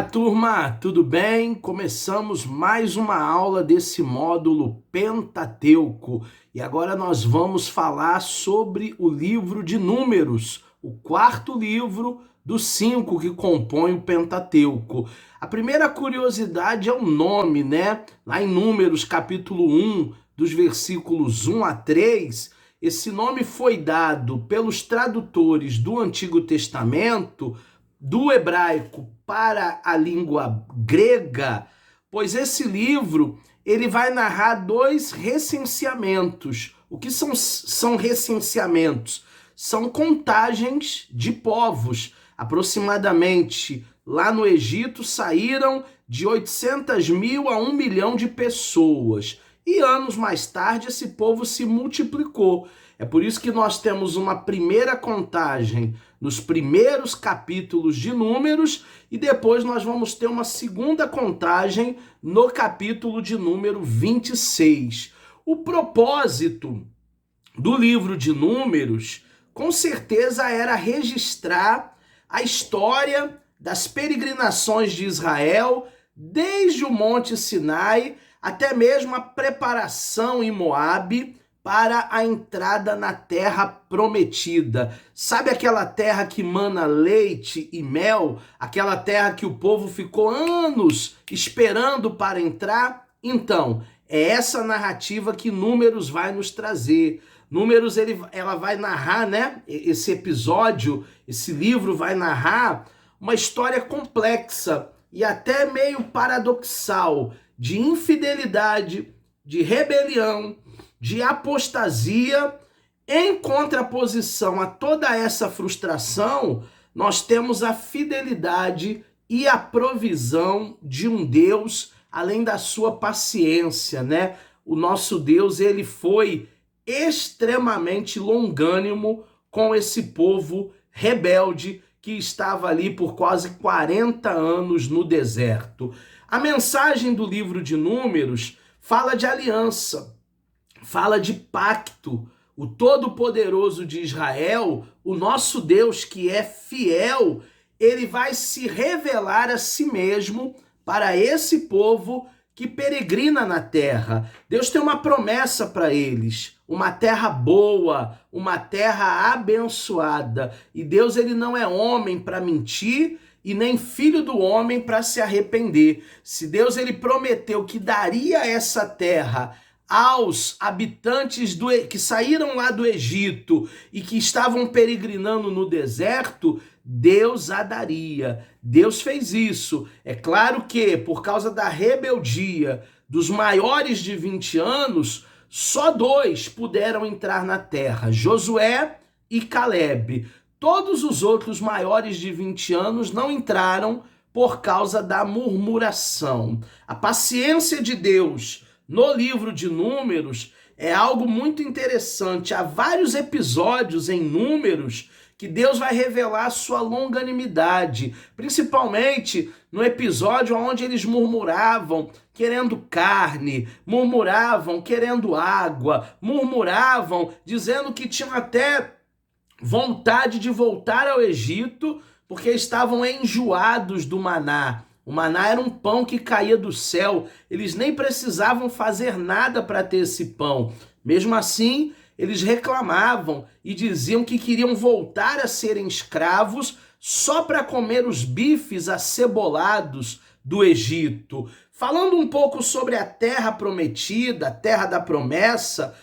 Turma, tudo bem? Começamos mais uma aula desse módulo Pentateuco e agora nós vamos falar sobre o livro de Números, o quarto livro dos 5 que compõem o Pentateuco. A primeira curiosidade é o nome, né? Lá em Números, capítulo 1, dos versículos 1 a 3, esse nome foi dado pelos tradutores do Antigo Testamento do hebraico para a língua grega, pois esse livro ele vai narrar 2 recenseamentos. O que são recenseamentos? São contagens de povos. Aproximadamente lá no Egito saíram de 800 mil a 1 milhão de pessoas. E anos mais tarde esse povo se multiplicou. É por isso que nós temos uma primeira contagem nos primeiros capítulos de Números e depois nós vamos ter uma segunda contagem no capítulo de número 26. O propósito do livro de Números, com certeza, era registrar a história das peregrinações de Israel desde o Monte Sinai até mesmo a preparação em Moabe para a entrada na terra prometida. Sabe aquela terra que mana leite e mel? Aquela terra que o povo ficou anos esperando para entrar? Então, é essa narrativa que Números vai nos trazer. Números, ela vai narrar, né? Esse episódio, esse livro vai narrar uma história complexa e até meio paradoxal de infidelidade, de rebelião, de apostasia. Em contraposição a toda essa frustração, nós temos a fidelidade e a provisão de um Deus, além da sua paciência, né? O nosso Deus, ele foi extremamente longânimo com esse povo rebelde que estava ali por quase 40 anos no deserto. A mensagem do livro de Números fala de aliança, fala de pacto. O Todo-Poderoso de Israel, o nosso Deus que é fiel, ele vai se revelar a si mesmo para esse povo que peregrina na terra. Deus tem uma promessa para eles, uma terra boa, uma terra abençoada. E Deus, ele não é homem para mentir e nem filho do homem para se arrepender. Se Deus, ele prometeu que daria essa terra aos habitantes que saíram lá do Egito e que estavam peregrinando no deserto, Deus a daria. Deus fez isso. É claro que, por causa da rebeldia dos maiores de 20 anos, só 2 puderam entrar na terra, Josué e Caleb. Todos os outros maiores de 20 anos não entraram por causa da murmuração. A paciência de Deus no livro de Números é algo muito interessante. Há vários episódios em Números que Deus vai revelar sua longanimidade, principalmente no episódio onde eles murmuravam querendo carne, murmuravam querendo água, murmuravam dizendo que tinham até vontade de voltar ao Egito porque estavam enjoados do maná. O maná era um pão que caía do céu, eles nem precisavam fazer nada para ter esse pão. Mesmo assim, eles reclamavam e diziam que queriam voltar a serem escravos só para comer os bifes acebolados do Egito. Falando um pouco sobre a terra prometida, a terra da promessa,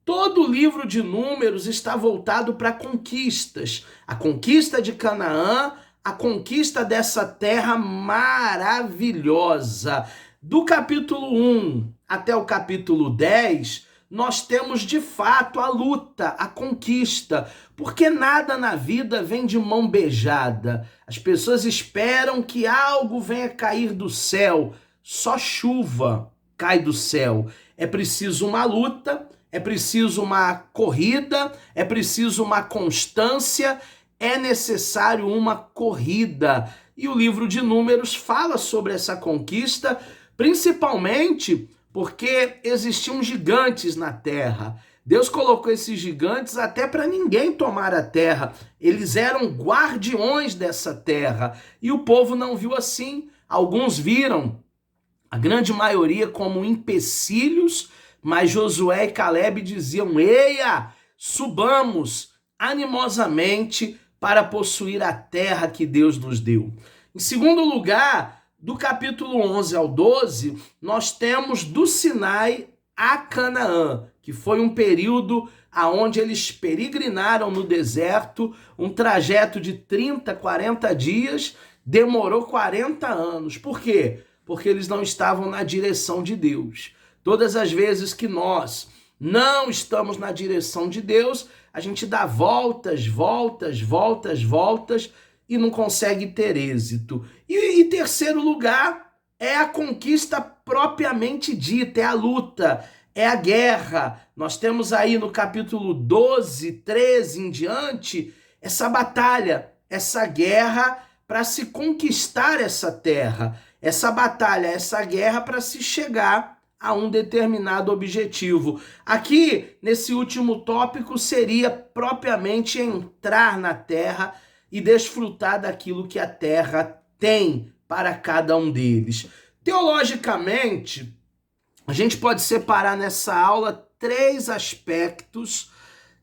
todo o livro de Números está voltado para conquistas. A conquista de Canaã, a conquista dessa terra maravilhosa. Do capítulo 1 até o capítulo 10, nós temos de fato a luta, a conquista, porque nada na vida vem de mão beijada. As pessoas esperam que algo venha cair do céu, só chuva cai do céu. É preciso uma luta, é preciso uma corrida, é preciso uma constância, é necessário uma corrida. E o livro de Números fala sobre essa conquista, principalmente porque existiam gigantes na terra. Deus colocou esses gigantes até para ninguém tomar a terra. Eles eram guardiões dessa terra. E o povo não viu assim. Alguns viram, a grande maioria, como empecilhos, mas Josué e Caleb diziam: eia, subamos animosamente para possuir a terra que Deus nos deu. Em segundo lugar, do capítulo 11 ao 12, nós temos do Sinai a Canaã, que foi um período aonde eles peregrinaram no deserto, um trajeto de 30, 40 dias, demorou 40 anos. Por quê? Porque eles não estavam na direção de Deus. Todas as vezes que nós não estamos na direção de Deus, a gente dá voltas, voltas, voltas, voltas e não consegue ter êxito. E em terceiro lugar, é a conquista propriamente dita, é a luta, é a guerra. Nós temos aí no capítulo 12, 13 em diante, essa batalha, essa guerra para se conquistar essa terra, essa batalha, essa guerra para se chegar a um determinado objetivo. Aqui, nesse último tópico, seria propriamente entrar na terra e desfrutar daquilo que a terra tem para cada um deles. Teologicamente, a gente pode separar nessa aula 3 aspectos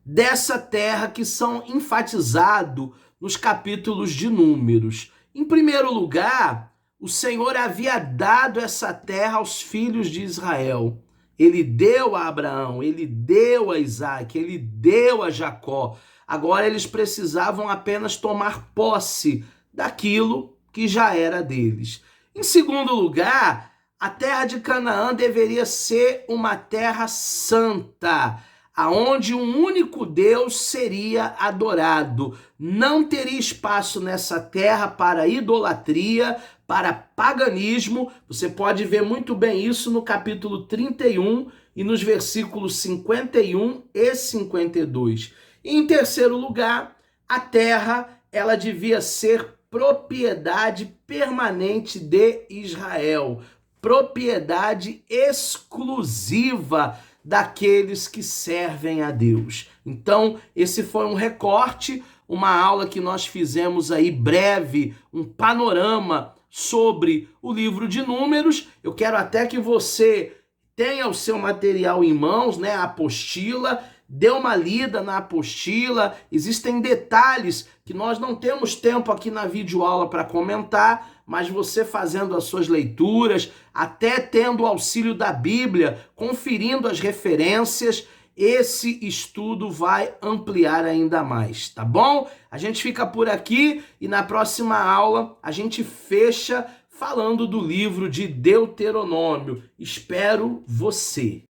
dessa terra que são enfatizados nos capítulos de Números. Em primeiro lugar, o Senhor havia dado essa terra aos filhos de Israel. Ele deu a Abraão, ele deu a Isaac, ele deu a Jacó. Agora eles precisavam apenas tomar posse daquilo que já era deles. Em segundo lugar, a terra de Canaã deveria ser uma terra santa, aonde um único Deus seria adorado. Não teria espaço nessa terra para idolatria, para paganismo. Você pode ver muito bem isso no capítulo 31 e nos versículos 51 e 52. E em terceiro lugar, a terra ela devia ser propriedade permanente de Israel, propriedade exclusiva daqueles que servem a Deus. Então, esse foi um recorte, uma aula que nós fizemos aí breve, um panorama sobre o livro de Números. Eu quero até que você tenha o seu material em mãos, né, a apostila, dê uma lida na apostila. Existem detalhes que nós não temos tempo aqui na videoaula para comentar, mas você fazendo as suas leituras, até tendo o auxílio da Bíblia, conferindo as referências, esse estudo vai ampliar ainda mais, tá bom? A gente fica por aqui e na próxima aula a gente fecha falando do livro de Deuteronômio. Espero você!